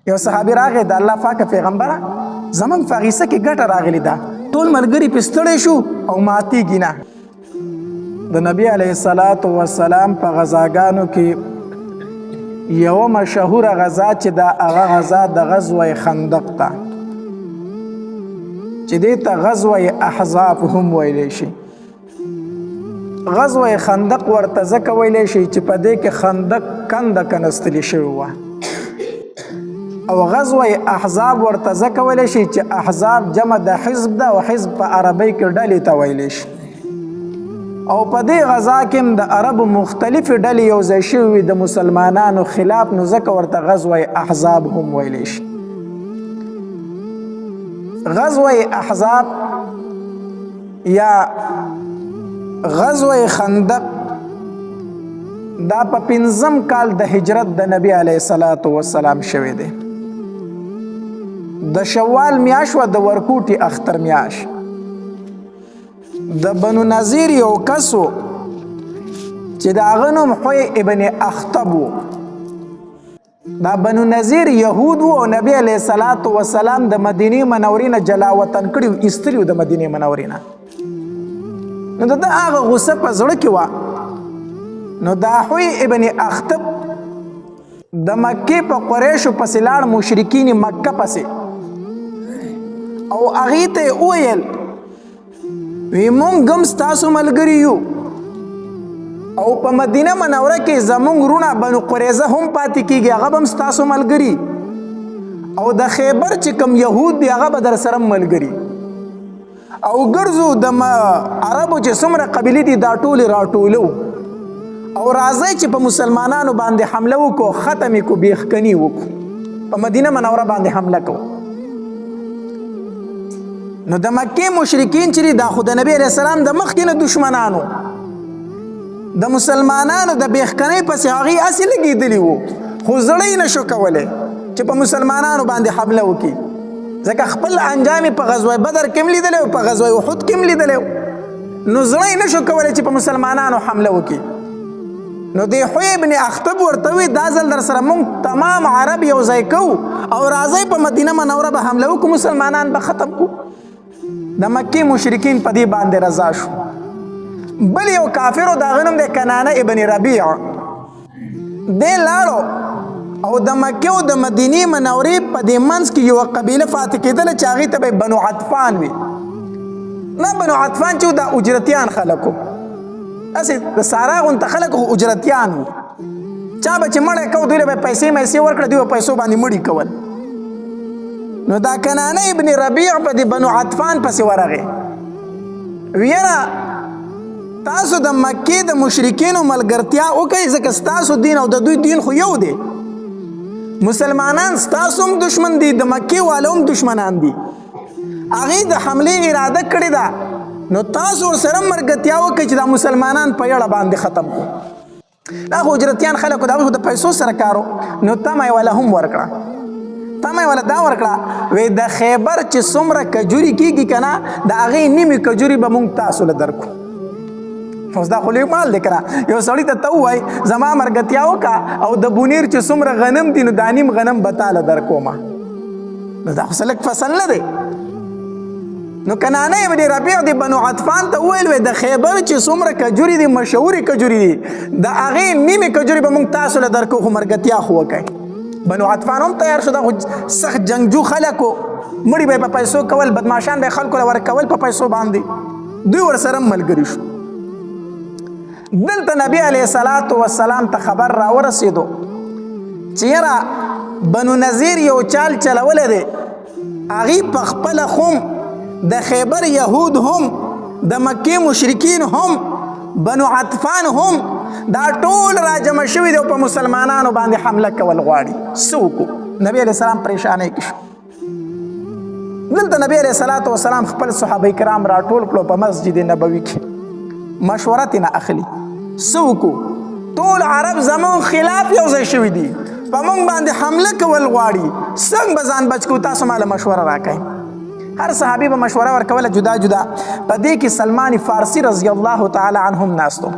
یو صحابي راغی د الله پاک پیغمبره زمون په غیسه کې ګټه راغلی ده ټول ملګری په ستړی شو او ماتیږي نه. د نبی علیه الصلاة والسلام په غزاګانو کې یو مشهوره غزا چې دا هغه غزا د غزوه خندق ته چې دې ته غزوه احزاب هم ویلی شي. غزوه خندق ورته ځکه ویلی شي چې په دې کې خندق کنده کنستلی شوې وه، او غزوه احزاب ورته ځکه ویلی شي چې احزاب جمع د حزب ده او حزب په عربی کې ډلې ته ویلی شي. او په دې غزا کې د عربو مختلفې ډلې یو ځای شوي وي د مسلمانانو خلاف، نو ځکه ورته غزوه احزاب هم ویلی شي. غزوه احزاب یا غزوه خندق دا په 5م کال د هجرت د نبی علیه الصلاة والسلام شوی دی. د شوال میاشت و د ورکوټي اختر میاشت. د بنو نظیر یو کسو چې د هغه نوم حوی ابن اخطب و. دا بنو نظیر یهود و او نبی علیه الصلاة والسلام د مدینې منورې نه جلا وطن کړي و، ایستلي و د مدینې منورې نه. نو د هغه غصه په زړه کې وه. نو دا حوی ابن اخطب د مکې په قریشو پسې لاړ، مشرکین مکه پسې، او هغې ته یې وویل وی مونږ هم ستاسو ملګري یو، او په مدینه منوره کې زمونږ وروڼه بنو قریظه هم پاتې کېږي، هغه به هم ستاسو ملګري، او د خیبر چې کوم یهود دی هغه به در سره ملګري، او ګرځو د عربو چې څومره قبیلې دي دا ټولې راټولو، او راځئ چې په مسلمانانو باندې حمله وکړو، ختم یې کړو، بیخکني وکړو، په مدینه منوره باندې حمله کوو. نو د مکې مشرکین چې دا خو د نبی علیه السلام د مخکې نه دشمنانو د مسلمانانو د بیخکنۍ پسې هغې هسې لګېدلي وو، خو زړه یې نشو کولی چې په مسلمانانو باندې حمله وکړي، ځکه خپل انجام یې په غزوه بدر کې هم لیدلی او په غزوه احد کې هم لیدلی، نو زړه یې نشو کولی چې په مسلمانانو حمله وکړي. نو د حوی ابن اخطب ورته وی دا ځل در سره مونږ تمام عرب یو ځای کوو او راځئ په مدینه منوره به حمله وکړو، مسلمانان به ختم کړو. د مکې مشرکین په دې باندې رضا شو. بل یو کافر د هغه نوم دی کنانه ابن ربیع، دی لاړو او د مکې او د مدینې منورې په دې منځ کې یوه قبیله پاتې کېدله چې هغې ته به بنو عطفان وي. نه بنو عطفان چې دا اجرتیان خلک وو، هسې د سارا غونته خلک خو اجرتیان وو، چا به چې مړی کو دوی له به پیسې میسې ورکړه، دوی به پیسو باندې مړي کول. نو دا کنانه ابن ربیع په دې بنو عطفان پسې ورغی، ویره تاسو د مکې د مشرکینو ملګرتیا وکړئ، ځکه ستاسو دین او د دوی دین خو یو دی، مسلمانان ستاسو هم دشمن دي، د مکې والو هم دشمنان دي، هغې د حملې اراده کړې ده، نو تاسو ورسره ملګرتیا وکړئ چې دا مسلمانان په یړه باندې ختم کړو. دا خو اجرتیان خلک خو د هغوی د پیسو سره کار و، نو تمه یې والا هم ورکړه، تمه یې والا دا ورکړه وی د خیبر چې څومره کجوري کېږي که نه د هغې نیمې کجوري به مونږ تاسو له درکړو. اوس دا خو لوی مال دی که نه، یو سړي ته ته ووایي زما ملګرتیا وکړه او د بونیر چې څومره غنم دي نو دا نیم غنم به تاله درکومه، نو دا خو څه لږ فصل نه دی. نو کنانه ابن ربیع د بنو عطفان ته وویل وی د خیبر چې څومره کجوري دي، مشهورې کجوري دي، د هغې نیمې کجوري به مونږ تاسو له درکو، خو ملګرتیا خو وکړئ. بنو عطفان هم تیار شو، دا خو سخت جنگجو خلک و، مړي به یې په پیسو کول، بدماشان به یې خلکو له ورکول په پیسو باندې، دوی ورسره ملګري شو. دلته نبی علیه الصلاة والسلام ته خبر راورسېدو چې یاره بنو نظیر یو چال چلولی دی، هغې په خپله هم د خیبر یهود هم د مکې مشرکین هم بنو عطفان هم دا ټول راجمع شوي دی او په مسلمانانو باندې حمله کول غواړي. څه وکړو؟ نبی علیه السلام پریشانۍ کې شو. دلته نبی علیه الصلاة والسلام خپل صحابه کرام راټول کړو په مسجد نبوي کې، مشوره ترې نه اخلي. څه وکړو؟ ټول عرب زمون خلاف یو ځای شوي دي، په موږ باندې حمله کول غواړي، څنګه به ځان بچ کړو؟ تاسو ماله مشوره راکئ. هر صحابي به مشوره ورکوله جدا جدا. په دې کې سلمان فارسی رضی الله تعالی عنهم ناستو.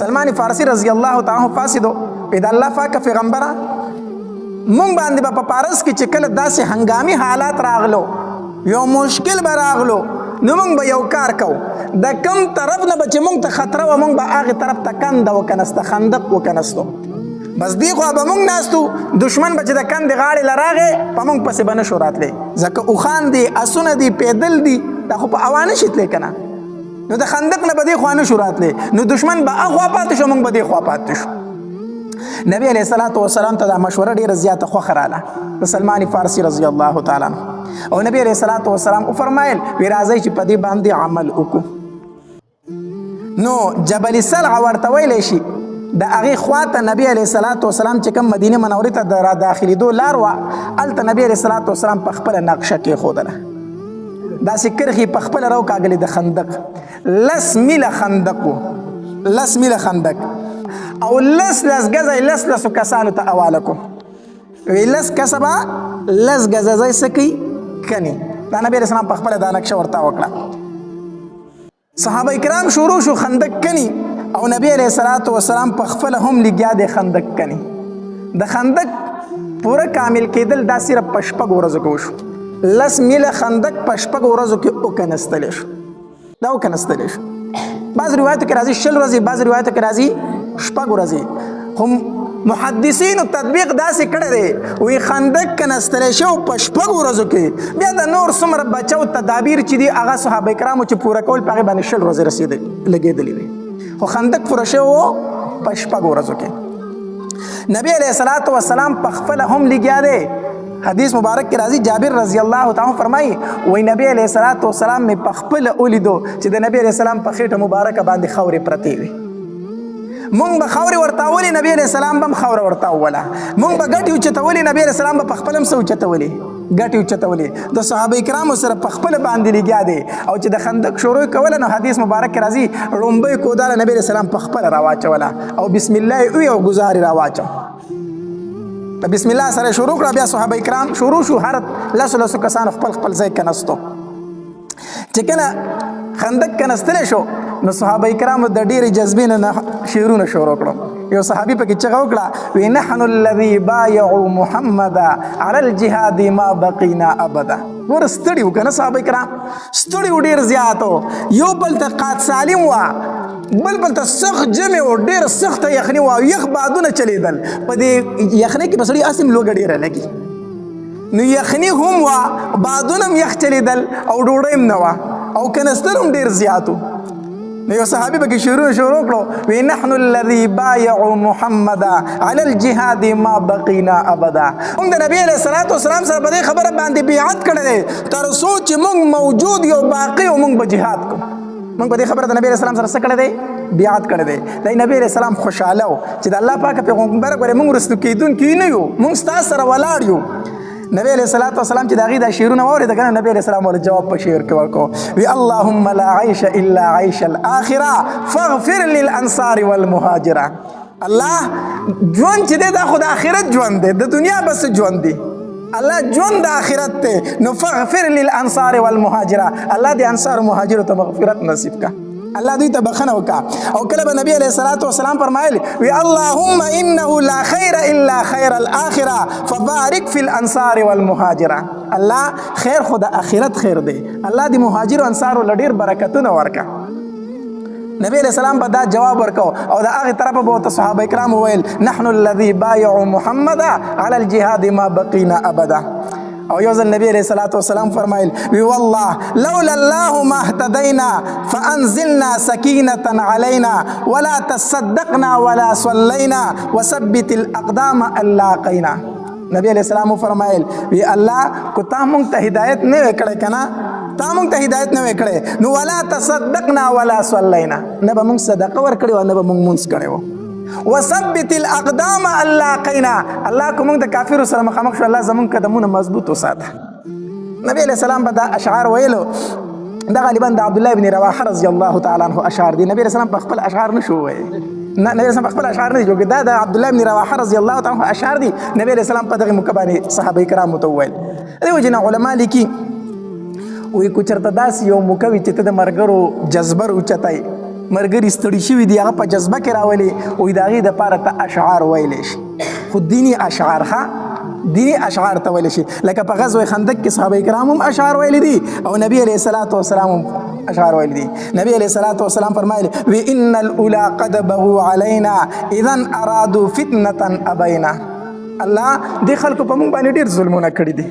سلمان فارسی رضی الله تعالی عنه فاسدو، د الله پاک پیغمبره مونږ باندې به په پارس کې چې کله داسې هنګامي حالات راغلو یو مشکل به راغلو نو مونږ به یو کار کوو د کم طرف نه به چې مونږ ته خطره وه مونږ به هغې طرف ته کنده وکنسته خندق وکنستو بس دی خوا به مونږ ناستو دشمن به چې د کندې غاړې له راغې په مونږ پسې به نشو راتلی ځکه اوښان دي اسونه دي پیدل دي دا خو په هوا نشي تلی که نه نو د خندق نه به دې خوا نشو راتلی نو دشمن به اخوا پاتې شو مونږ به دې خوا پاتې شو نبی علیه الصلاة والسلام ته دا مشوره ډېره زیاته خوښه راله د سلمان فارسي رضی الله تعالی عنه او نبی علیه الصلاة والسلام وفرمایل وی راځئ چې په دې باندې عمل وکړو نو جبل سلع ورته ویلی شي د هغې خواته نبی علیه الصلاة والسلام چې کوم مدینه منورې ته د را داخلېدو لار وه هلته نبی علیه الصلاة والسلام په خپله نقشه کېښودله داسې کرښې په خپله راوکاږلې د خندق 10 میله خندق و 10 میله خندق او 10 ګزه یې 10 کسانو ته حواله کړو وی 10 کسه به 10 ګزه ځای څه کوي کني دا نبی علیه السلام په خپله دا نقشه ورته وکړه صحابه کرام شروع شو خندق کني او نبی علیه الصلاة والسلام په خپله هم لګیا دی خندق کني د خندق پوره کامل کېدل دا صرف په 6 ورځو کې وشو 10 میله خندق په 6 ورځو کې وکنستلی شو دا وکنستلی شو بعض روایتو کې راځي 20 ورځې بعض روایتو کې راځي 6 ورځې خو محدثینو تطبیق داسې کړی دی وی خندق کنستلی شو په 6 ورځو کې بیا د نور څومره بچو تدابیر چې دي هغه صحابه کرامو چې پوره کول په هغې باندې 20 ورځې لګېدلې وي خو خندق پوره شوی و په 6 ورځو کې نبی علیه الصلاة والسلام په خپله هم لګیا دی حدیث مبارک کې راځي جابر رضی الله تعالی فرمایي وی نبی علیه الصلاة والسلام مې په خپله ولیدو چې د نبی علیه السلام په خېټه مبارکه باندې خاورې پرتې وي مونږ به خاورې ورته اولې نبی علیه السلام به هم خاوره ورته اوله مونږ به ګټې اوچتولې نبی علیه السلام به په خپله هم څه اوچتولې ګټې اوچتولې د صحابه کرامو سره په خپله باندې لګیا دی او چې د خندق شروع کوله نو حدیث مبارک کې راځي لومبۍ کوداله نبی علیه السلام په خپله راواچوله او بسم الله یې ووي او ګزار یې راواچو په بسم الله سره شروع کړه بیا صحابه کرام شروع شو هر 10 کسانو خپل خپل ځای کنستو چې کله خندق کنستلی شو نو صحابه کرامو د ډېرې جذبې نه شعرونه شروع کړو یو صحابي پکې چغه وکړه وی نحن الذي بايعوا محمدا على الجهاد ما بقينا ابدا ګوره ستړي وو که نه صحابه کرام ستړي وو ډېر زیات و یو بل ته قات سالم وه بل ته سخت جمع و ډېره سخته یخني وه او یخ بادونه چلیدل په دې یخنۍ کې به سړي هسې لوږه ډېره لګي نو یخني هم وه بادونه هم یخ چلیدل او ډوډۍ هم نه وه او کنستر هم ډېر زیات و نو یو صحابي پکې شروع کړو وی نحن الذي بايعوا محمدا على الجهاد ما بقينا ابدا موږ د نبی علیه الصلاة والسلام سره په دې خبره باندې بیعت کړی دی تر څو چې موږ موجود یو باقي او موږ به جهاد کوو موږ په دې خبره د نبی علیه السلام سره څه کړی دی بیعت کړی دی د نبی علیه السلام خوشحاله و چې د الله پاک پیغمبر ګورې موږ وروستو کېدونکي نه یو موږ ستاسو سره ولاړ یو نبی علیہ الصلوۃ والسلام چې د هغې دا شعرونه واورېده که نه نبی علیہ السلام ورته جواب په شعر کې ورکړو وی اللهم لا عیش الا عیش الاخره فاغفر للانصار والمهاجره الله ژوند چې دی دا خو د آخرت ژوند دی د دنیا بس ژوند دی الله ژوند د آخرت دی نو فاغفر للانصار والمهاجره الله د انصار و مهاجرو ته مغفرت نصیب کا الله دوی ته بخنه وکا او کله به نبی علیہ الصلوۃ والسلام فرمایل وی اللهم انه لا خیر الا خیر الاخره فبارك في الانصار والمهاجره الله خیر خو د اخرت خیر دی الله د مهاجر او انصار لډیر برکتونه ورکا نبی علیہ السلام به دا جواب ورکو او د هغې طرفه به ورته صحابه کرام وویل نحن الذي بايعوا محمدا على الجهاد ما بقينا ابدا او یو ځل نبی علیہ الصلوۃ والسلام فرمایل وی والله لولا الله ما اهتدينا فانزلنا سكينه علينا ولا تصدقنا ولا صلينا وثبت الاقدام اللاقينا نبی علیہ السلام فرمایل وی الله کو تا مونږ ته هدایت نه وکړې کنه تا مونږ ته هدایت نه وکړې نو ولا تصدقنا ولا صلينا نه به مونږ صدقه ورکړې او نه به مونږ مونځ کړی و وثبت الاقدام اللاقینا الله کوم د کافرو سره مخامخ شو الله زمون قدمونه مضبوط وساته نبی علیہ السلام به دا اشعار ویلو دا غالبا د عبد الله بن رواحه رضی الله تعالی عنه اشعار دي نبی علیہ السلام په خپل اشعار نشو وی نبی علیہ السلام په خپل اشعار نه جوړ دا د عبد الله بن رواحه رضی الله تعالی عنه اشعار دي نبی علیہ السلام په دغه مکبانی صحابه کرام متویل دیو جن علماء لیکي وی کو چرته داس یو مکوي چې ته د مرګرو جذبر اوچتای مرګري ستړي شوي دي هغه په جذبه کې راولي وایي د هغې دپاره ته اشعار ویلی شي خو دیني اشعار ښه دینی اشعار ته ویل شي. لکه په غزوه خندق کې صحابه کرام هم اشعار ویل دي او نبی علیه الصلاۃ والسلام هم اشعار ویل دي. نبی علیه الصلاۃ والسلام فرمایلی وی ان الاولى قد بغوا علينا اذا ارادوا فتنه ابینا. الله دې خلکو په موږ باندې ډیر ظلمونه کړی دي،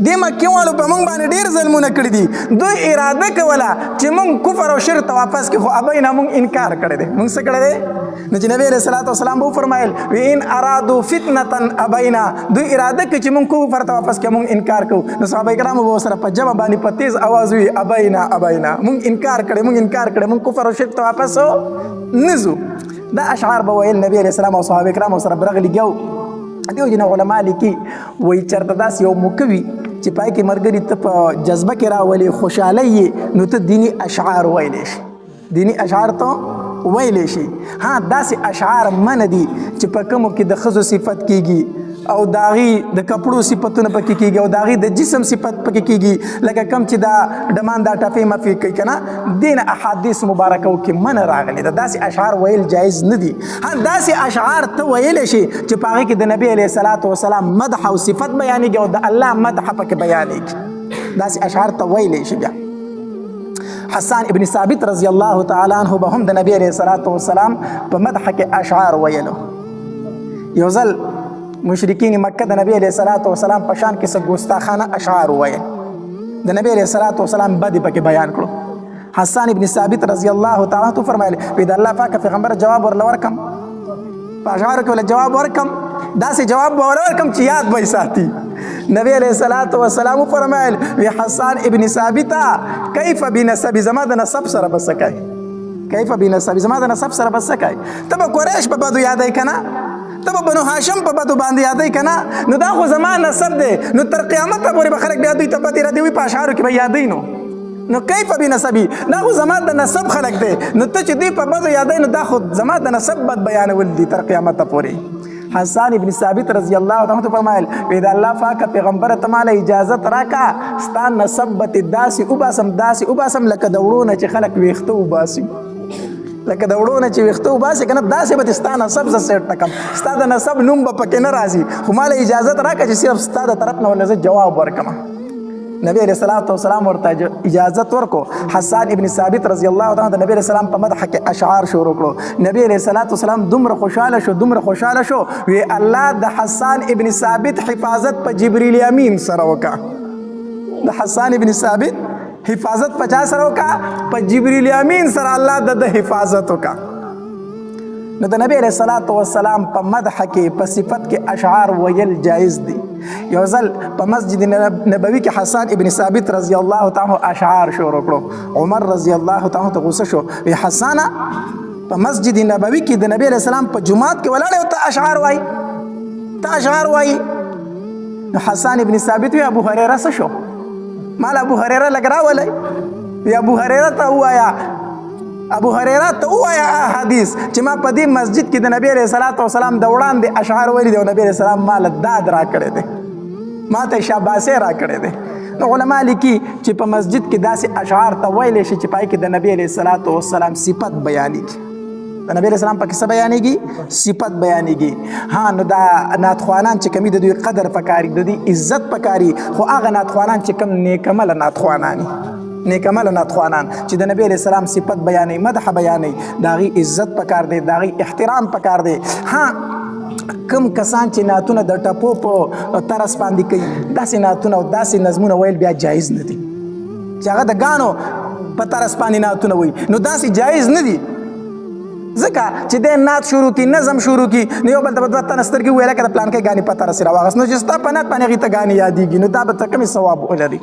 د مکې والو په موږ باندې ډیر ظلمونه کړي دي. دوی اراده کوله چې موږ کفر او شرک ته واپس کړو، خو ابینا موږ انکار کړی دی. موږ څه کړی دی؟ نو چې نبی علیه الصلاۃ والسلام به وفرمایل ان ارادوا فتنه ابینا، دوی اراده کوي چې موږ کفر ته واپس کړو، موږ انکار کوو. نو صحابه کرامو به ورسره په ژبه باندې په تیز اواز وي ابینا ابینا، موږ انکار کړی، موږ انکار کړی، موږ کفر او شرک ته واپس نه ځو. دا اشعار به ویل نبی علیه السلام او صحابه کرامو سره برغلي. دیو جن علماء لیکي وایي چېرته داسې یو موقع وي چې پای کې ملګري ته په جذبه کې راولي، خوشحالی یې، نو ته دیني اشعار ویلی شي، دینی اشعار ته ویلی شي. ها داسې اشعار منع دي چې په کومو کې د ښځو صفت کیږي او د هغې د کپړو صفتونه پکې کیږي او د هغې د جسم صفت پکې کیږي، لکه کوم چې دا ډمان دا ټپې مفې کوي که نه، دې نه احادیث مبارکو کې منع راغلې ده. داسې اشعار ویل جایز نه دي. ها داسې اشعار ته ویلی شي چې په هغې کې د نبي علیه الصلاۃ والسلام مدح او صفت بیانېږي او د الله مدح پکې بیانېږي، داسې اشعار ته ویلی شي. بیا حسان ابن ثابت رضی الله تعالی عنه به هم د نبی علیه الصلاۃ والسلام په مدح کې اشعار ویلو. یو ځل مشرکین مکه د نبی علیه الصلاۃ والسلام په شان کې څه ګستاخانه اشعار وویل، د نبی علیه الصلاۃ والسلام بد پکې بیان کړو. حسان ابن ثابت رضی الله تعالی عنه فرمایل وی د الله پاک پیغمبر جواب ورله ورکم، په اشعارو کې ورله جواب ورکم، داسې جواب به ورله ورکم چې یاد به یې ساتي. نبی علیه الصلاۃ والسلام فرمایل وی حسان ابن ثابت کیف بنسب، زما د نسب سره به څه کوي، کیف بنسب، زما د نسب سره به څه کوي. ته به قریش په بدو یادوي که نه، ته به بنو هاشم په بدو باندې یادوي که نه، نو دا خو زما نسب دی، نو تر قیامته پورې به خلک بیا دوی ته پتې راځي وي په اشعارو کې به یادوي. نو کیف بنسبي، دا خو زما د نسب خلک دی، نو ته چې دوی په بدو یادوي نو دا خو زما د نسب بد بیانول دي تر قیامته پورې. حسان ابن ثابت رضی الله تعالی فرمایل وی د الله پاک پیغمبر ته مال اجازت راکا ستا نسب به داسې وباسم، داسې وباسم لکه د وړو نه چې خلک ویښته وباسي، لکه د وړو نه چې ویښته وباسي که نه، داسې به ستا نسب زه سیټ نه کړم، ستا د نسب نوم به پکې نه راځي، خو مال اجازت راکړه چې صرف ستا د طرف نه ورله زه جواب ورکړم. نبی علیه الصلاۃ والسلام ورته اجازت ورکړو. حسان ابن ثابت رضی الله تعالی د نبی علیه السلام په مدح کې اشعار شروع کړو. نبی علیه الصلاۃ والسلام دومره خوشحاله شو، دومره خوشحاله شو، وی الله د حسان ابن ثابت حفاظت په جبریل امین سره وکړه. د حسان ابن ثابت حفاظت په چا سره وکړه؟ په جبریل امین سره الله د حفاظت وکړه. نو د نبی علیه الصلاۃ والسلام په مدح کې په صفت کې اشعار ویل جایز دي. یو ځل په مسجد نبوي کې حسان ابن ثابت رضی الله تعالی اشعار شروع کړو. عمر رضی الله تعالی ته غوسه شو، وی حسانه په مسجد نبوي کې د نبی علیه السلام په جمعات کې ولاړ او ته اشعار وایي، ته اشعار وایي. نو حسان ابن ثابت وی ابو هريره څه شو؟ مال ابو هريره لګ راولئ، وی ابو هريره ته ووایا، ابو هريره ته ووایا حدیث چې ما په دې مسجد کې د نبی علیه الصلاۃ والسلام د وړاندې اشعار ویلي دي او نبی علیه السلام مال داد را کړی دی، ما ته شاباسي را کړی دی. نو علما لیکي چې په مسجد کې داسې اشعار ته ویلی شي چې پای کې د نبی علیه الصلاۃ والسلام صفت بیانېږي، د نبی علیه السلام پکې څه بیانېږي؟ صفت بیانېږي. ها نو دا ناتخوانان چې کومي د دوی قدر پکاري، د دوی عزت پکاري، خو هغه ناتخوانان چې کوم نیکمله ناتخوانان نیکمله ناتخوانان چې د نبی علیه السلام صفت بیانوي، مدح بیانوي، د هغې عزت پکار دی، د هغې احترام پکار دی. ها کم کسان چې نعتونه د ټپو په طرز باندې کوي، داسې نعتونه او داسې نظمونه ویل بیا جایز نه دي، چې هغه د ګانو په طرز باندې نعتونه وایي، نو داسې جایز نه دي. ځکه چې د نعت شروع کی، نظم شروع کی، نو یو بل ته به دوه تنه سترګې وویله که د پلانکۍ ګانې په طرز راواغست، نو چې ستا په نعت باندې هغې ته ګانې یادېږي، نو دا به ته کومې ثواب ولري؟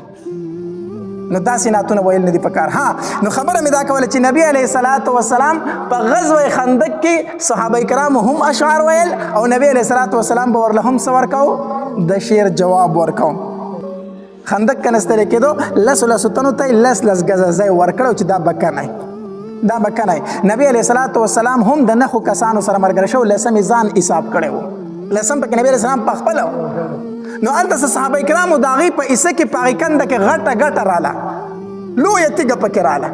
نو داسې نعتونه ویل نه دي پکار. ها نو خبره مې دا کوله چې نبی علیه الصلاۃ والسلام په غزوه خندق کې صحابه کرامو هم اشعار ویل او نبی علیه الصلاۃ والسلام به ورله هم څه ورکو؟ د شعر جواب ورکو. خندق که نستلی کېدو لسو لسو تنو ته لس لس ګزه ځای ورکړو چې دا بکنی، دا بکنی. نبی علیه الصلاۃ والسلام هم د نښو کسانو سره ملګری شو، لسم یې ځان حساب کړی و، لسم پکې نبی علیه السلام پخپله و. نو هلته صحابه کرامو د هغې په حصه کې په هغې کنده کې غټه ګټه راله، لویه تیږه پکې راله.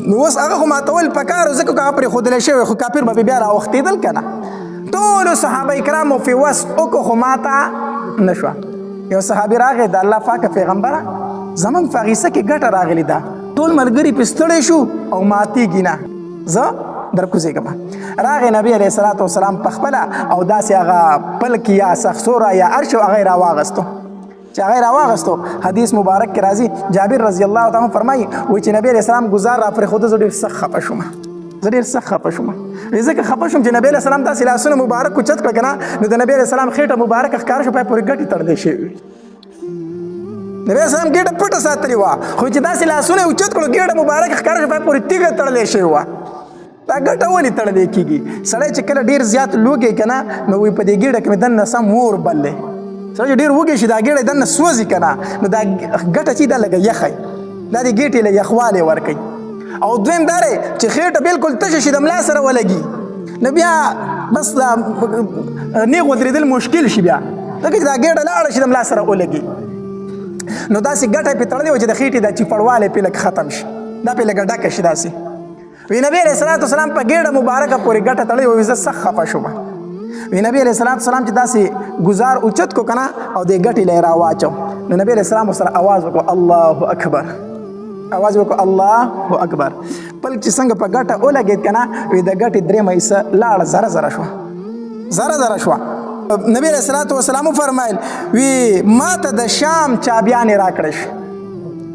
نو اوس هغه خو ماتول پکار و، ځکه که هغه پرېښودلی شوی خو کافر به بیا راوښتېدل که نه. ټولو صحابه کرامو فی وس وکړو خو ماته نشوه. یو صحابي راغی د الله پاک پیغمبره زمونږ په غیسه کې ګټه راغلی ده، ټول ملګري پې ستړی شو او ماتېږي نه، زه در کوزېږم. راغی نبي علیه الصلاة والسلام په خپله او داسې هغه پلک یا سخسوره یا هر شی هغه یې راواغستو. چې هغه یې راواغستو حدیث مبارک کې راځي، جابر رضی الله تعالی فرمایي وایي چې نبي علیه السلام ګزار را پرېښوده، زه ډېر سخت خفه شوم. زه ډېر سخت خفه شوم. ځکه خفه شوم چې نبي علیه السلام داسې لاسونه مبارک اوچت کړه که نه، نو د نبي علیه السلام خېټه مبارکه ښکاره شوه، پای پورې ګټې تړلی شوې وي. نبی اسلام ګېډه پټه ساتلې وه، خو چې داسې لاسونه یې اوچت کړو ګېډه مبارکه ښکاره شوه، پای پورې تیږه تړلی شوې وه. دا ګټه ولې تړلی کېږي؟ سړی چې کله ډېر زیات لوږی که نه، نو وایي په دې ګېډه کې مې دننه سم اور بل دی. سړی چې ډېر وږی شي دا ګېډه دننه سوځي که نه، نو دا ګټه چې دا لږه یخی، دا دې ګېټې له یخوالی ورکوي. او دویم دا دی چې خېټه بلکل تشه شي د ملا سره ولګي، نو بیا بس دا نیغ ودرېدل مشکل شي بیا، ځکه چې دا ګېډه لاړه شي د ملا سره ولګي. نو داسې ګټه پې تړلې وه چې د خېټې دا چپړوالی پې لږ ختم شي، دا پې لږه ډکه شي داسې. وی نبی علیه الصلاة والسلام په ګېډه مبارکه پورې ګټه تړلې وه، زه سخت خفه شوم. وی نبی علیه الصلاة والسلام چې داسې ګزار اوچت کو که نه او دې ګټې له یې راواچو، نو نبی علیه السلام ورسره آواز وکړو الله اکبر، آواز وکړو الله اکبر. پلک چې څنګه په ګټه ولګېد که نه، وی د ګټې درېیمه حصه لاړه زره زره شوه، زره زره شوه. نبی علیه الصلاة والسلام وفرمایل وی ما ته د شام چابیانې راکړی شي،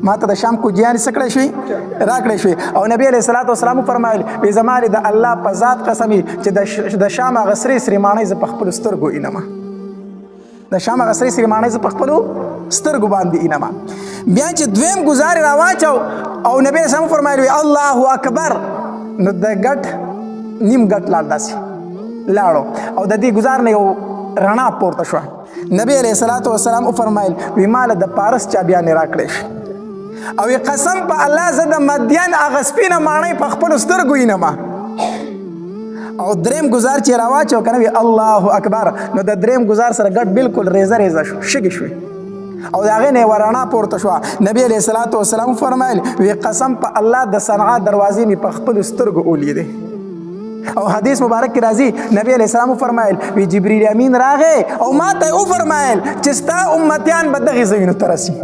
ما ته د شام کوجیانې څه کړی شوي راکړی شوي. او نبی علیه الصلاة والسلام وفرمایل وی زما د الله په ذات قسم چې د شام هغه سرې سرې ماڼۍ زه په خپلو سترګو وینمه، د شام هغه سرې سرې ماڼۍ زه په خپلو سترګو باندې وینمه. بیا چې دویم ګزار یې راواچو او نبی علیه السلام وفرمایل وی الله اکبر، نو د ګټ نیم ګټ لاړ داسې لاړو او د دې ګزار نه یو رڼا پورته شوه. نبی علیه الصلاة والسلام وفرمایل وی ماله د پارس چابیانې راکړی شي، او قسم په الله زه د مدین هغه سپینه ماڼۍ په خپلو سترګو وینمه. او دریم ګزار چې راواچو که نه وي الله اکبر، نو د دریم ګزار سره ګډ بلکل ریزه ریزه شو، شګې شوې او د هغې نه یې رڼا پورته شوه. نبی علیه الصلاة والسلام وفرمایل وی قسم په الله د صنعا دروازې مې په خپلو سترګو ولیدې. او حدیث مبارک کې راځي نبی علیه السلام وفرمایل وی جبریل امین راغی او ما ته یې وفرمایل چې ستا امتیان به دغې ځایونو ته رسي،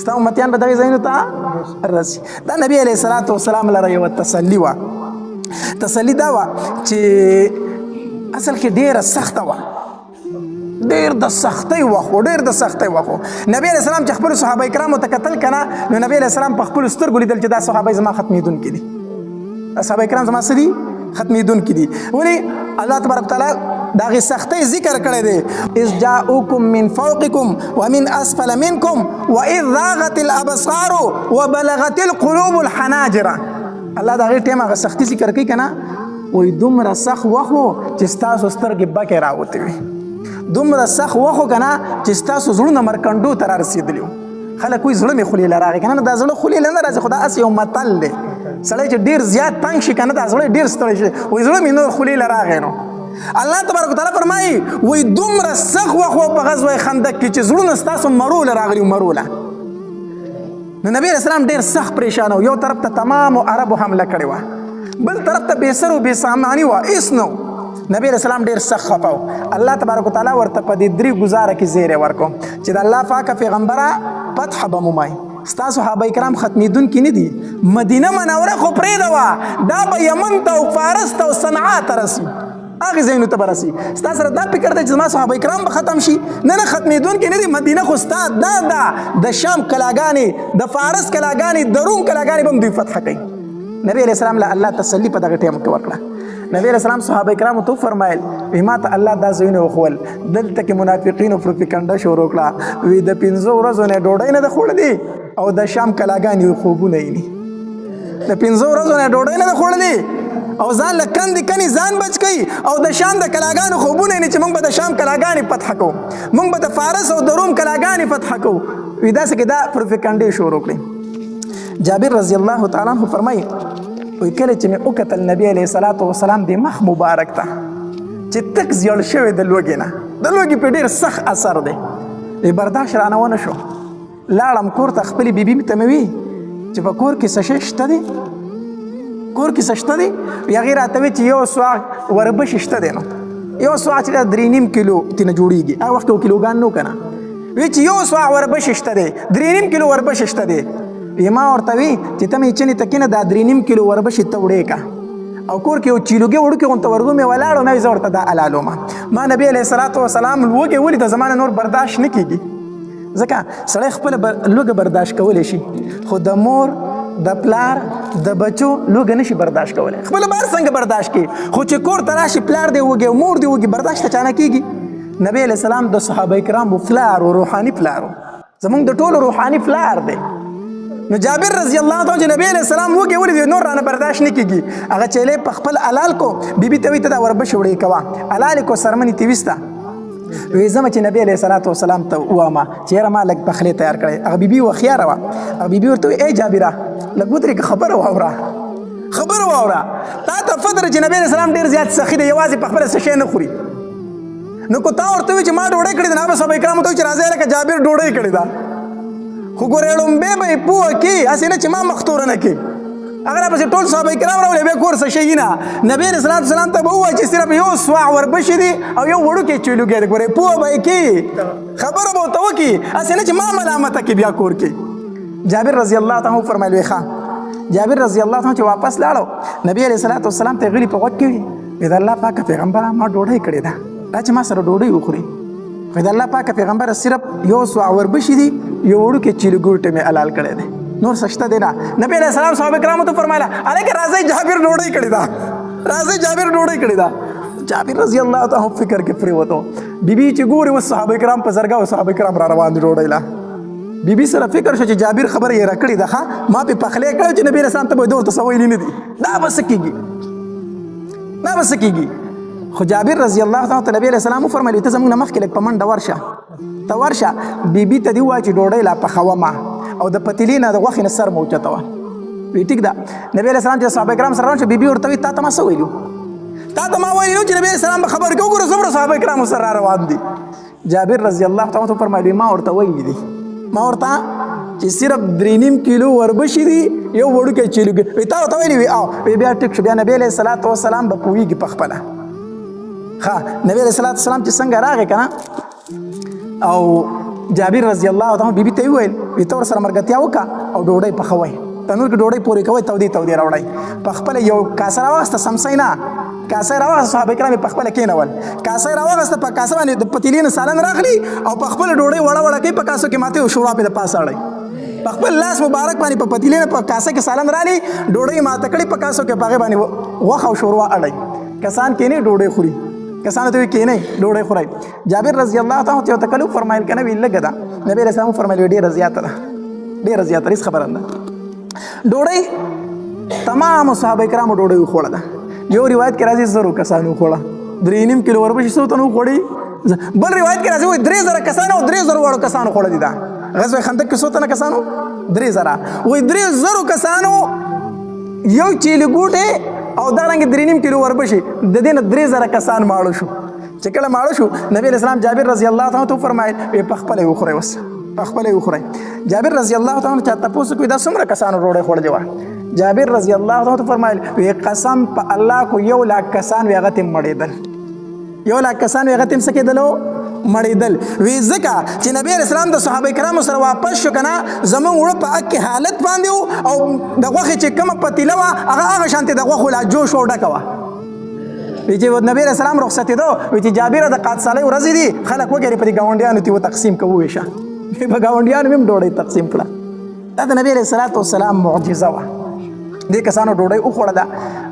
ستا امتیان به دغې ځایونو ته رسي. دا نبی علیه الصلاة والسلام لره یوه تسلي وه. تسلي دا وه چې اصل کې ډېره سخته وه، ډېر د سختۍ وخت و، ډېر د سختۍ وخت و. نبی علیه السلام چې خپلو صحابه کرامو ته کتل که نه، نو نبی علیه السلام په خپلو سترګو لیدل چې دا صحابه زما ختمېدونکي دي، دا صحابه کرام زما څه دي ختمېدونکي دي. ولې الله تبارک وتعالی د هغې سختۍ ذکر کړی دی، اذ جاؤکم من فوقکم ومن اسفل منکم واذ ذاغت الابصار وبلغت القلوب الحناجر. الله د هغې ټیم هغه سختي ذکر کوي که نه، وایي دومره سخت وخت و چې ستاسو سترګې بکې راوتې وي، دومره سخت وخت و که نه چې ستاسو زړونه مرکنډو ته را رسېدلي وو. خلک وایي زړه مې خولې له راغی که نه، دا زړه خولې له نه راځي، خو دا هسې یو متل دی. سړی چې ډېر زیات تنګ شي که نه، دا زړه ډېر ستړی شي، وایي زړه مې نور خولې له راغی. نو الله تبارک وتعالی فرمایي وایي دومره سخت وخت و په غزوه خندق کې چې زړونه ستاسو مرو له راغلي وو، مرو له. نو نبی علیه السلام ډېر سخت پریشان و، یو طرف ته تمامو عربو حمله کړې وه، بل طرف ته بې سر و بې ساماني وه، هېڅ نه و. نبی علیه السلام ډېر سخت خفه و. الله تبارک وتعالی ورته په دې 3 ګزاره کې زیری ورکړو چې د الله پاکه پیغمبره فتح به مومئ، ستا صحابه کرام ختمېدونکي نه دي، مدینه منوره خو پرېږدوه، دا به یمن ته او فارس ته او صنعا ته رسي، هغې ځایونو ته به رسي. ستا سره دا فکر دی چې زما صحابه کرام به ختم شي؟ نه ختمېدونکي نه دي، مدینه خو ستا دا ده، د شام کلاګانې، د فارس کلاګانې، د روم کلاګانې به هم دوی فتح کوي. نبی علیه السلام له الله تسلي په دغه ټایم کې ورکړه. نبی علیه السلام صحابه کرامو ته وفرمایل وی ما ته الله دا ځایونه وښول، دلته کې منافقینو پروپیګنډه شروع کړه، وی د 5 ورځو نه ډوډۍ نه ده خوړلې او د شام کلاګانې خوبونه یې نه، د 5 ورځو نه ډوډۍ نه ده خوړلې او ځان له کندې کنې ځان بچ کوي، او د شام د کلاګانو خوبونه یې نه چې موږ به د شام کلاګانې فتح کوو، موږ به د فارس او د روم کلاګانې فتح کوو. وی داسې کې دا پروپیګنډې شروع کړې. جابر رضی الله تعالی عنه فرمایي وی کله چې مې وکتل نبی علیه الصلاة والسلام د مخ مبارک ته چې تک زیړ شوی د لوږې نه، د لوږې په ډېر سخت اثر دی، برداشت رانه ونه شو. لاړم کور ته، خپلې بیبي ته مې وی چې په کور کې څه شی شته دی، کور کې څه شته دی؟ هغې راته وی چې یو سوغ وربشې شته دی. نو یو سوع چې 3.5 کیلو تینه جوړیږي هغه وخت کیلوګان نو کنه وی چې یو سوع وربش شته دی 3.5 کیلو وربش شته دی ما ورته وی چې ته مې چنې تکینه دا 3.5 کیلو وربش ته وړې کا او کور کې یو چیلوګي وړو کې غونته ورغو مې ولاړو مې زه ورته دا حلالو ما نبی علیه الصلاة والسلام لوږې ولې د زمانه نور برداشت نه کېږي ځکه سړی خپله لوږه برداشت کولی شي خو د مور د پلار د بچو لوږه نشي برداشت کولی خپله بار څنګه برداشت کړي خو چې کور ته راشي پلار دی وږي او مور دی وږي برداشت ته چا نه کېږي نبی علیه السلام د صحابه کرامو پلار و روحاني پلار زمونږ د ټولو روحاني پلار دی نو جابر رضی الله عنه چې نبی علیہ السلام وګي ولې نور رانه برداشت نه کیږي هغه چيله په خپل حلال کو بیبي ته وی ته دا وربش وړي کوا حلال کو سرمنی تیوستا وی زما چې نبی علیہ الصلوۃ والسلام ته وامه چې ما لګ پخله تیار کړي هغه بیبي وخيار وا هغه بیبي ورته ای جابره لګوتري خبر واورا تا ته فدر چې نبی علیہ السلام ډیر زیات سخی دی یوازې په خپل څه نه خوري نو کو تا ورته چې ما ډوډۍ کړې نه به صحابه کرام ته چې راځي لکه جابر ډوډۍ کړې دا خو ګورې لومبې به یې پوه کړي هسې نه چې ما مختوره نه کړي هغه راپسې ټول صحابه کرام راولې بیا کور څه شي نه نبي علیه الصلاة والسلام ته به ووایي چې صرف یو سوع وربشې دي او یو وړوکی چیلوګی دی ګورې پوه به یې کړي خبره به ورته وکړي هسې نه چې ما ملامته کړي بیا کور کې جابر رضی الله عنه وفرمایل وی ښه جابر رضی الله عنه چې واپس لاړو نبي علیه الصلاة والسلام ته غلي په غوږ کې وي د الله پاکه پیغمبره ما ډوډۍ کړې ده دا چې ما سره ډوډۍ وخوري خو د الله پاکه پیغمبره صرف یو سوع وربشې دي یو وړوکی چیلوګوټی مې حلال کړی دی نور سشته دی نه نبی علیه السلام صحابه کرامو ته فرمایله هلکه راځئ جابر ډوډۍ کړې ده راځئ جابر ډوډۍ کړې ده جابر رضی الله تعالی فکر کې پرېوتو بیبي چې ګوري اوس صحابه کرام په زرګه او صحابه کرام را روان دي ډوډۍ له بیبي سره فکر شو چې جابر خبره یې راکړې ده ښه ما پې پخلی کړی چې نبي علیه السلام ته به ورته څه ویلي نه دي دا به څه کېږي خو جابر رضی الله تعالی ته نبی علیه السلام وفرمایل ته زموږ نه مخکې لږ په منډه ورشه بیبي ته دې ووایه چې ډوډۍ لا پخومه او د پتیلې نه د غوښې نه سر مه اوچتوه وی ټیک ده نبی علیه السلام چې صحابه کرام سره روان شو بیبي ورته وایي تا ته ما څه ویلي چې نبی علیه السلام به خبرې کوي وګوره څومره صحابه کرامو سره را روان دي جابر رضی الله تعالی ته وفرمایل ما ورته ویلي دي چې صرف 3.5 کیلو وربشې دي یو وړوکی چیلوګی وی تا ورته ویلي وی بیا ټیک شو بیا نبی علیه الصلاة والسلام به پوهېږي په خپله نبی علیه الصلاة والسلام چې څنګه راغی که نه او جابر رضی الله عنه بیبي ته یې وویل وی ته ورسره ملګرتیا وکړه او ډوډۍ پخوئ تنور کې ډوډۍ پورې کوئ تودې راوړئ په خپله یو کاسه راواخېسته سمسۍ نه کاسه راواخېسته صحابه کرام یې په خپله کېنول کاسه یې راواخېسته په کاسه باندې د پتیلې نه سالن راغلي او په خپله ډوډۍ وړه کوي په کاسو کې ماتې او شوروا پې د پاسه اړئ په خپل لاس مبارک باندې په پتیلې نه په کاسه کې سالن رالي ډوډۍ ماته کړي په کاسو کې په هغې باندې غوښه او شوروا اړئ کسان کېنې ډوډۍ خوري کسانو ته وی کېنئ ډوډۍ خورئ جابر رضی الله تعالی ته ورته کله فرمایل که نه وي لږه ده نبي علیه السلام وفرمایل ډېره زیاته ده هېڅ خبره نه ده ډوډۍ تمامو صحابه کرامو ډوډۍ وخوړه ده یو روایت کې راځي 100 کسانو وخوړه 3.5 کیلو وربشې څو تنو وخوړي بل روایت کې راځي وایي 3000 کسانو او 3000 واړو کسانو خوړلي ده غزوه خندق کې څو تنه کسانو 3000 وایي 3000 کسانو یو چیلوګوټی او دارنګه 3.5 کیلو وربشې د دې نه 3000 کسان ماړه شو چې کله ماړه شو نبی علیه السلام جابر رضی الله تعالی عنه فرمایل په خپله یې وخورئ اوس په خپله یې وخورئ جابر رضی الله تعالی عنه چا تپوس کوي دا څومره کسانو ډوډۍ خوړلې وه جابر رضی الله تعالی عنه فرمایل وی قسم په الله کو 100,000 کسان وی هغه ته مړېدل 100,000 کسان وی هغه ته څه کېدلو مړېدل وی ځکه چې نبی علیه السلام د صحابه کرامو سره واپس شو که نه زموږ وړه په حق کې حالت باندې و او د غوښې چې کومه پتیله وه هغه شانتې د غوښو لا جوش و ډکه وه وی چې نبی علیه السلام رخصتېدو وی چې جابره د قادسالۍ ورځې دي خلک وګوري په دې ګاونډیانو ته وتقسیم که وویشه په ګاونډیانو مې هم ډوډۍ تقسیم کړه دا د نبی علیه الصلاة والسلام معجزه وه دې کسانو ډوډۍ وخوړه ده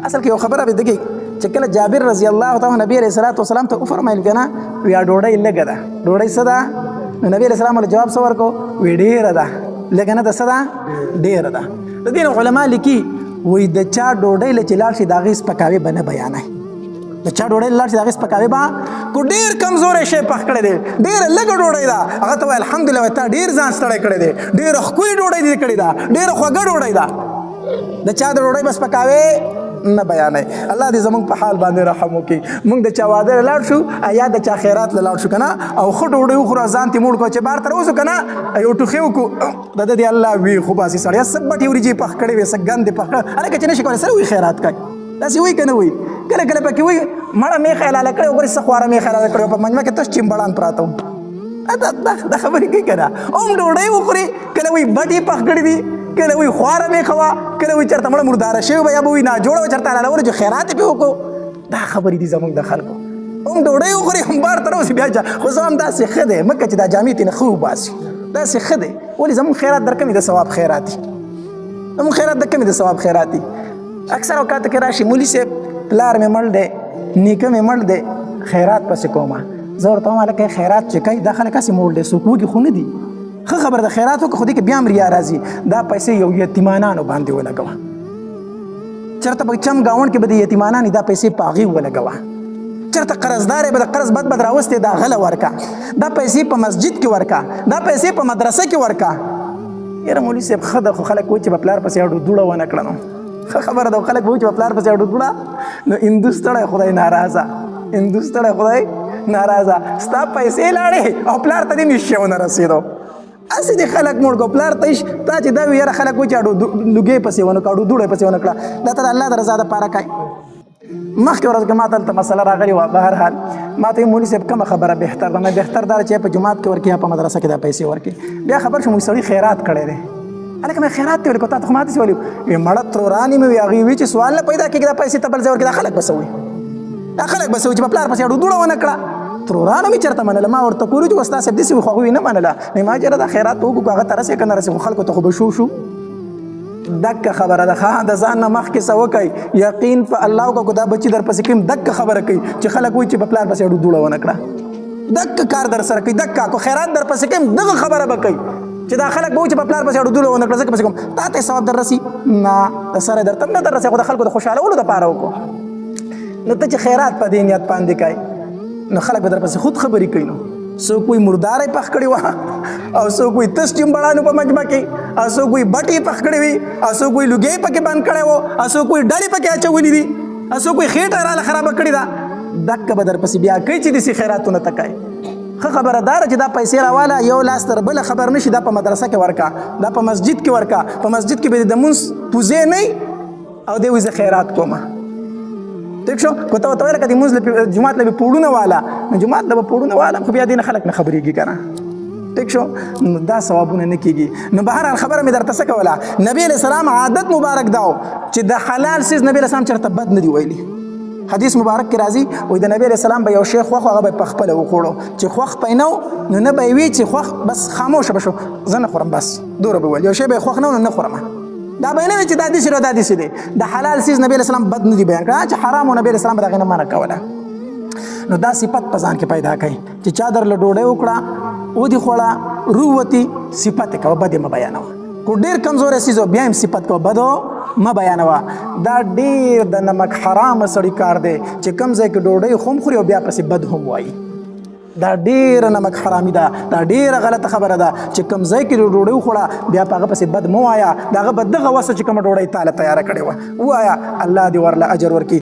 اصل کې یو خبره به دګي چې کله جابر رضی الله تعالی نبی علیه الصلاة والسلام ته وفرمایل که نه وی ډوډۍ لږه ده ډوډۍ څه ده نو نبی علیه السلام ورته جواب څه ورکړو وی ډېره ده لږه نه ده څه ده ډېره ده د دې نه علما لیکي وایي د چا ډوډۍ له چې لاړ شي د هغې سپکاوی به نه بیانوي د چا ډوډۍ لاړ شي د هغې سپکاوی به کو ډېر کمزوری شی پخ کړی دی ډېره لږه ډوډۍ ده هغه ته وایي الحمدلله تا ډېر ځان ستړی کړی دی ډېره ښکلې ډوډۍ دې کړې ده ډېره خوږه ډوډۍ ده د چا د ډوډۍ به سپکاوی نه بیانوي الله دې زموږ په حال باندې رحم وکړي موږ د چا واده لاړ شو یا د چا خیرات لاړ شو که نه او ښه ډوډۍ وخورو ځان ترې موړ کړو چې بار ته راوځو که نه یو ټوخی وکړو د ده دې الله وي خو باسي سړی څه بټې وریجې پخ کړې وي څه ګندې پخ کړه هلکه چې نه شي کولی سره وایي خیرات کوي داسې وایي که نه وایي کله کله پکې وي مړه میخه حلاله کړې وګورې څه خواره میخه حلاله کړې په مجمع کې تش چمبړان پراته وو دا خبرې کوي که نه هم ډوډۍ وخوري کله وایي بټې پخ کړي دي کله وایي خواره میخه وه کله وایي چېرته مړه مرداره شوې به یا به وایي ناجوړه وه چېرته حلالوله چې خیرات یې پرې وکړو دا خبرې دي زموږ د خلکو هم ډوډۍ وخوري هم بار ته راوځي بیا خو زه هم داسې ښه دی مکه چې دا جامې ترې نه ښه وباسي داسې ښه دی ولې زموږ خیرات در کمې د ثواب خیرات دي زموږ خیرات در کمې د ثواب خیرات دي اکثر اوقاتو کې راشي مولي صاحب پلار مې مړ دی نیکه مې مړ دی خیرات پسې کومه زه ورته وایم هلکه خیرات چې کوي دا خلک هسې موړ دی څوک وږي خو نه دي ښه خبره ده خیرات وکړه خو دې کې بیا هم ریا راځي دا پیسې یو یتیمانانو باندې ولګوه چېرته په چم ګاونډ کې به د یتیمانانې دا پیسې په هغې ولګوه چېرته قرضدار یې به د قرض بد راوستې دا غله ورکه دا پیسې په مسجد کې ورکه دا پیسې په مدرسه کې ورکه یاره مولوي صاحب ښه ده خو خلک وایي چې به پلار پسې اډو دوړه ونه کړه نو ښه خبره ده خلک وایي چې به پلار پسې اډو دوړه نو هندو ستړی خدای ناراضه هندو ستړی خدای ناراضه ستا پیسې لاړې او پلار ته دې هېڅ شی ونه رسېدو هسې دې خلک موړ کړو پلار ته تا چې دا وي یاره خلک وایي چې اډو لوګې پسې ونه کړه اډو دوړې پسې ونه کړه دا ته د الله د رضا دپاره کوي مخکې ورځ کې ما ته هلته مسله راغلې وه بهرحال ما ته مولي صاحب کومه خبره بهتر ده نه بهتر دا چې په جومات کې ورکړي یا په مدرسه کې دا پیسې ورکړي بیا خبر شوم سړي خیرات کړی دی هلکه مې خیرات دی ولیکو تا ته خو ماته ویلي وي مړه ترورانې مې وي هغې وي چې سوال نه پیدا کېږي دا پیسې ته بل ځای ورکړي دا خلک به څه وایي دا خلک به څه وایي چې په پلار پسې اډو دوړه ونه کړه ترورانو مې چېرته منله ما ورته کولو چې استاد صاحب داسې وي خو هغوی نه منله ما چېرې دا خیرات وکړو هغه ته رسې که نه رسې خو خلکو ته خو به شو دکه خبره ده ښه د ځان نه مخکې څه وکئ یقین په الله وکړو دا بچي در پسې کوم دکه خبره کوي چې خلک وایي چې په پلار پسې اډو دوړه ونه کړه دکه کار در سره کوي دکه کو خیرات در پسې کوم دغه خبره به کوي چې دا خلک به وایي چې په پلار پسې اډو دوړه ونه کړه ځکه پسې کوم تا ته ثواب در رسي نه د سره درته نه در رسي خو د خلکو د خوشحالولو دپاره وکړو نو ته چې خیرات په دې نیت باندې کوي نو خلک به در پسې خود خبرې کوي نو څوک وایي مرداره پخ کړې وه او څوک وایي تس چمبړانو په مجمع کې او څوک وایي بټې پخ کړې وي او څوک وایي لوګۍ پکې بند کړی و او څوک وایي ډلې پکې اچولي دي او څوک وایي خېټه راله خرابه کړې ده دکه به در پسې بیا کوي چې داسې خیراتونه ته کوي ښه خبره دا ده چې دا پیسې راواله یو لاس تر بله خبر نه شي دا په مدرسه کې ورکه دا په مسجد کې ورکه په مسجد کې به د مونځ پوزې نه او دی وایي زه خیرات کومه ٹھیک شو کو ته ویل کدي موږ جمعات له پوړونه والا جمعات له پوړونه والا خو بیا دین خلک نه خبرېږي کنه ٹھیک شو دا ثوابونه نه کیږي نو بهر خبره مې درته څه کوله نبی علیہ السلام عادت مبارک داو چې د حلال سیز نبی علیہ السلام چرته بد نه دی ویلي حدیث مبارک کې راځي وای د نبی علیہ السلام به یو شیخ خوخ هغه په خپل وخوړو چې خوخ پینو نو نه به وی چې خوخ بس خاموش بشو زه نه خورم بس دوره به ول یو شی به خوخ نه خورم دا به نه چې دا دې سره دا دې سره د حلال سیز نبی علیہ السلام بد نه دی بیان کړه چې حرام نبی علیہ السلام دغه نه منع کوله نو دا صفت پزان کې پیدا کړي چې چادر له ډوډۍ وکړه او دی خوړه رووتی صفت کو بده ما بیانوه کو ډیر کمزور سیزو بیا هم صفت کو بدو ما بیانوه دا ډیر د نمک حرام سړی کار دی چې کم ځای کې ډوډۍ خوم خوري او بیا پسې بد هم وایي دا ډیر نمک حرامي ده دا ډیر غلطه خبره ده چې کم ځای کې ډوډۍ وخوړه بیا په هغه پسې بد مو وایا دغه بد دغه وسه چې کوم ډوډۍ تاله تیاره کړې وه وایا الله دې ورله اجر ورکړي